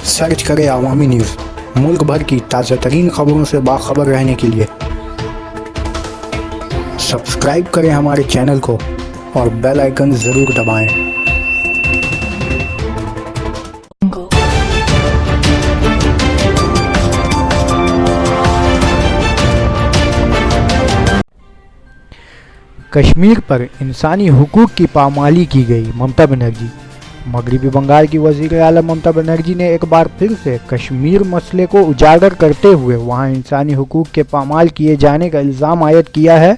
Search करें अवामी news. मुल्क भर की ताज़ा तरीन खबरों से बाखबर रहने के लिए सब्सक्राइब करें हमारे चैनल को और बेल आइकन ज़रूर दबाएं। कश्मीर पर इंसानी हुकूक की पामाली की गई, ममता बनर्जी। मगरबी बंगाल की वज़ीर आला ममता बनर्जी ने एक बार फिर से कश्मीर मसले को उजागर करते हुए वहां इंसानी हुकूक के पामाल किए जाने का इल्ज़ाम आयद किया है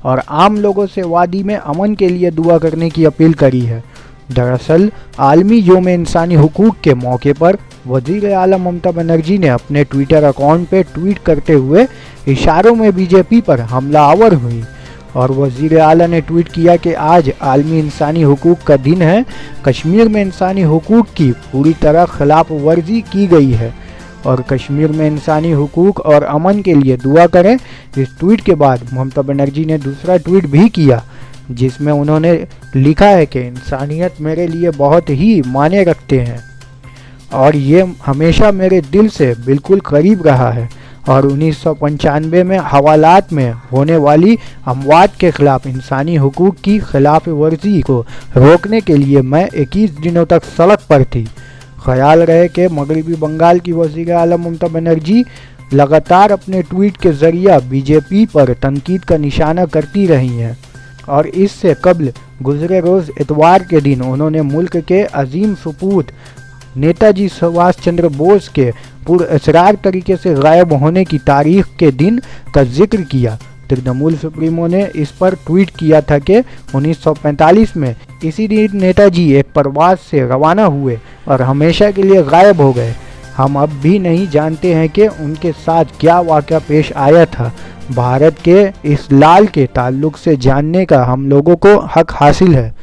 और आम लोगों से वादी में अमन के लिए दुआ करने की अपील करी है। दरअसल आलमी योम इंसानी हुकूक के मौके पर वज़ीर आला ममता बनर्जी ने अपने ट्विटर अकाउंट पर ट्वीट करते हुए इशारों में बीजेपी पर हमलावर हुई और वज़ीर आला ने ट्वीट किया कि आज आलमी इंसानी हुकूक का दिन है। कश्मीर में इंसानी हुकूक की पूरी तरह खिलाफ वर्जी की गई है और कश्मीर में इंसानी हुकूक और अमन के लिए दुआ करें। इस ट्वीट के बाद ममता बनर्जी ने दूसरा ट्वीट भी किया जिसमें उन्होंने लिखा है कि इंसानियत मेरे लिए बहुत ही मायने रखते हैं और ये हमेशा मेरे दिल से बिल्कुल करीब रहा है और 1995 में हवालात में होने वाली अमवात के खिलाफ इंसानी हुकूक की खिलाफ वर्जी को रोकने के लिए मैं 21 दिनों तक सड़क पर थी। ख्याल रहे कि मगरबी बंगाल की वज़ीर आला ममता बनर्जी लगातार अपने ट्वीट के ज़रिए बीजेपी पर तनकीद का निशाना करती रही हैं और इससे कबल गुज़रे रोज़ इतवार के दिन उन्होंने मुल्क के अजीम सपूत नेताजी सुभाष चंद्र बोस के पुरअसरार तरीके से गायब होने की तारीख के दिन का जिक्र किया। तृणमूल सुप्रीमो ने इस पर ट्वीट किया था कि 1945 में इसी दिन नेताजी एक प्रवास से रवाना हुए और हमेशा के लिए गायब हो गए। हम अब भी नहीं जानते हैं कि उनके साथ क्या वाक़या पेश आया था। भारत के इस लाल के ताल्लुक से जानने का हम लोगों को हक हासिल है।